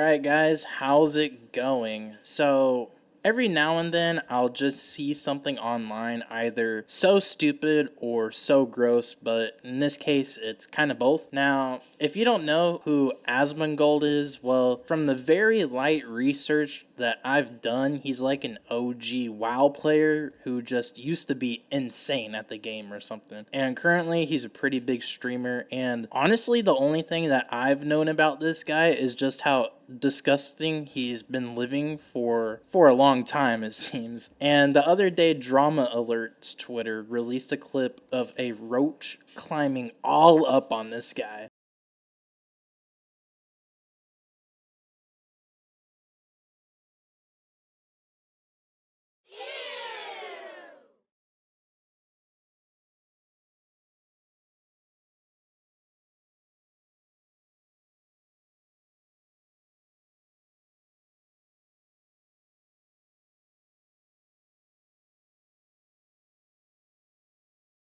Alright guys, how's it going? So, every now and then I'll just see something online either so stupid or so gross, but in this case it's kind of both. Now, if you don't know who Asmongold is, well, from the very light research that I've done, he's like an OG WoW player who just used to be insane at the game or something. And currently he's a pretty big streamer, and honestly the only thing that I've known about this guy is just how disgusting he's been living for a long time, it seems. And the other day, Drama Alerts Twitter released a clip of a roach climbing all up on this guy.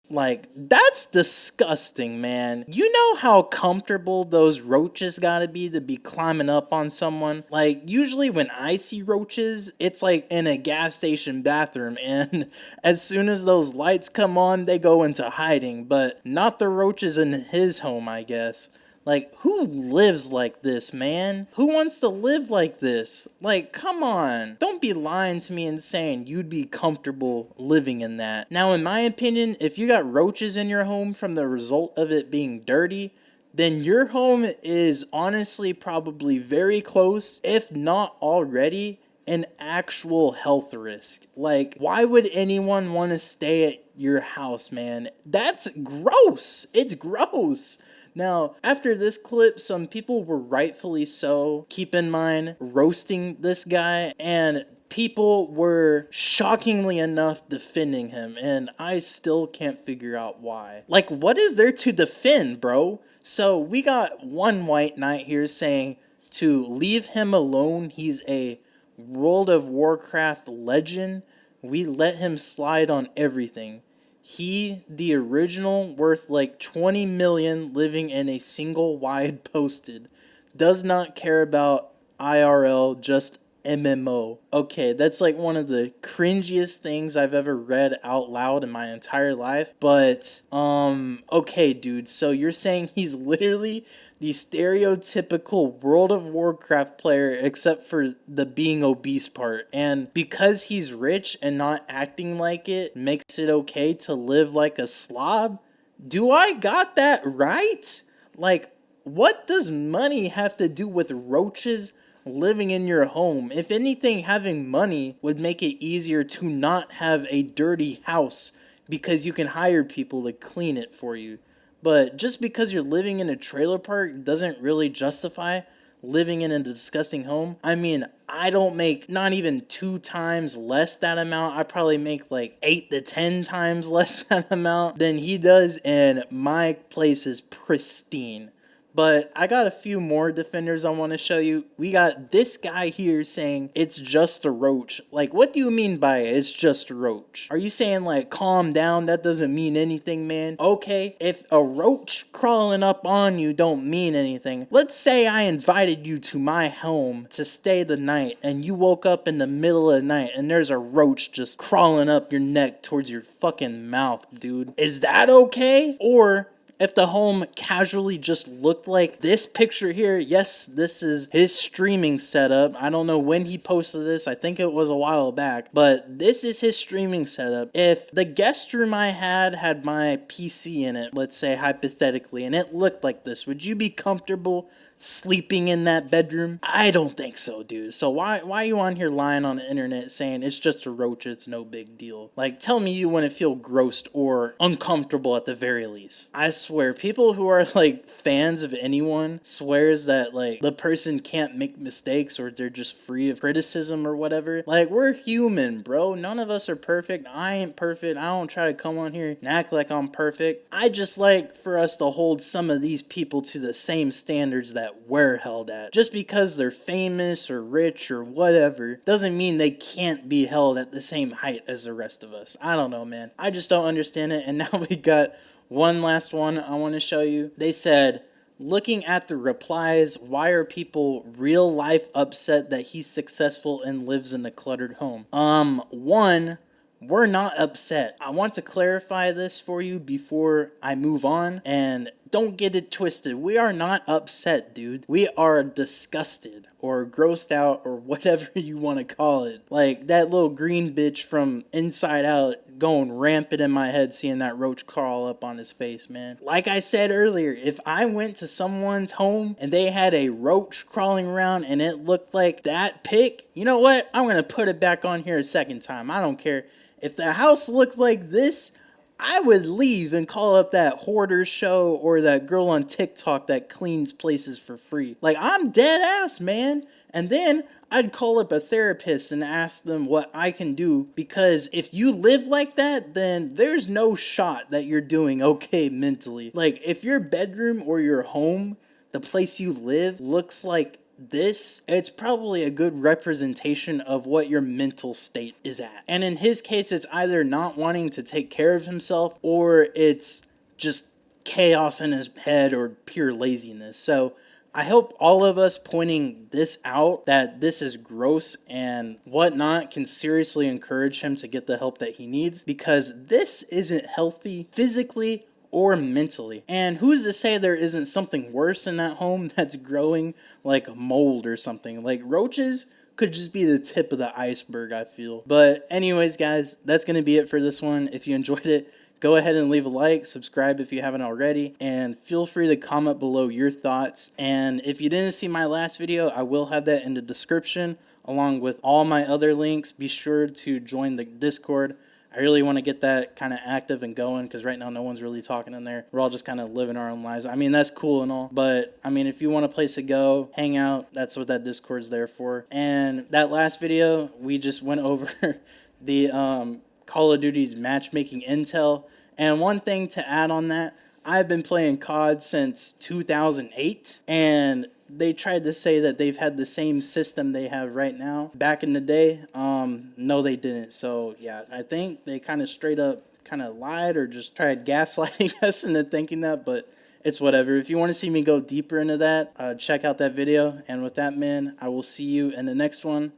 Like, that's disgusting, man. You know how comfortable those roaches gotta be to be climbing up on someone? Like, usually when I see roaches, it's like in a gas station bathroom, and as soon as those lights come on, they go into hiding, but not the roaches in his home, I guess. Like, who lives like this, man? Who wants to live like this? Like, come on. Don't be lying to me and saying you'd be comfortable living in that. Now, in my opinion, if you got roaches in your home from the result of it being dirty, then your home is honestly probably very close, if not already, an actual health risk. Like, why would anyone want to stay at your house, man? That's gross. It's gross. Now, after this clip, some people were rightfully so, keep in mind, roasting this guy, and people were shockingly enough defending him, and I still can't figure out why. Like, what is there to defend, bro? So, we got one white knight here saying to leave him alone, he's a World of Warcraft legend. We let him slide on everything. He, the original, worth like 20 million, living in a single wide posted, does not care about IRL, just MMO. Okay, that's like one of the cringiest things I've ever read out loud in my entire life. But, okay, dude, so you're saying he's literally the stereotypical World of Warcraft player except for the being obese part. And because he's rich and not acting like it makes it okay to live like a slob? Do I got that right? Like, what does money have to do with roaches living in your home? If anything, having money would make it easier to not have a dirty house because you can hire people to clean it for you. But just because you're living in a trailer park doesn't really justify living in a disgusting home. I mean, I don't make not even 2 times less that amount. I probably make like 8 to 10 times less that amount than he does, and my place is pristine. But I got a few more defenders I want to show you. We got this guy here saying it's just a roach. Like, what do you mean by it's just a roach? Are you saying like calm down? That doesn't mean anything, man. Okay, if a roach crawling up on you don't mean anything. Let's say I invited you to my home to stay the night and you woke up in the middle of the night and there's a roach just crawling up your neck towards your fucking mouth, dude. Is that okay? Or if the home casually just looked like this picture here, yes, this is his streaming setup. I don't know when he posted this. I think it was a while back. But this is his streaming setup. If the guest room I had my PC in it, let's say hypothetically, and it looked like this, would you be comfortable sleeping in that bedroom? I don't think so, dude. So why are you on here lying on the internet saying it's just a roach, it's no big deal? Like, tell me you wouldn't feel grossed or uncomfortable at the very least. I swear, people who are like fans of anyone swears that like the person can't make mistakes or they're just free of criticism or whatever. Like, we're human, bro. None of us are perfect. I ain't perfect. I don't try to come on here and act like I'm perfect. I just like for us to hold some of these people to the same standards that we're held at. Just because they're famous or rich or whatever doesn't mean they can't be held at the same height as the rest of us. I don't know, man. I just don't understand it. And now we got one last one I want to show you. They said, looking at the replies, why are people real life upset that he's successful and lives in a cluttered home? One, we're not upset. I want to clarify this for you before I move on, and don't get it twisted. We are not upset, dude. We are disgusted or grossed out or whatever you want to call it. Like that little green bitch from Inside Out going rampant in my head seeing that roach crawl up on his face, man. Like I said earlier, if I went to someone's home and they had a roach crawling around and it looked like that pic, you know what? I'm going to put it back on here a second time. I don't care. If the house looked like this, I would leave and call up that hoarder show or that girl on TikTok that cleans places for free. Like, I'm dead ass, man. And then I'd call up a therapist and ask them what I can do, because if you live like that, then there's no shot that you're doing okay mentally. Like, if your bedroom or your home, the place you live, looks like this, it's probably a good representation of what your mental state is at. And in his case, it's either not wanting to take care of himself or it's just chaos in his head or pure laziness. So I hope all of us pointing this out, that this is gross and whatnot, can seriously encourage him to get the help that he needs, because this isn't healthy physically or mentally. And who's to say there isn't something worse in that home that's growing, like mold or something? Like roaches could just be the tip of the iceberg, I feel. But anyways, guys, that's going to be it for this one. If you enjoyed it, go ahead and leave a like, subscribe if you haven't already, and feel free to comment below your thoughts. And if you didn't see my last video, I will have that in the description along with all my other links. Be sure to join the Discord. I really want to get that kind of active and going, because right now no one's really talking in there. We're all just kind of living our own lives. I mean, that's cool and all, but I mean, if you want a place to go, hang out, that's what that Discord's there for. And that last video, we just went over the Call of Duty's matchmaking intel. And one thing to add on that, I've been playing COD since 2008, and they tried to say that they've had the same system they have right now back in the day. No, they didn't. So yeah, I think they kind of straight up kind of lied or just tried gaslighting us into thinking that, but it's whatever. If you want to see me go deeper into that, check out that video. And with that, man, I will see you in the next one.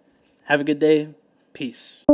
Have a good day. Peace.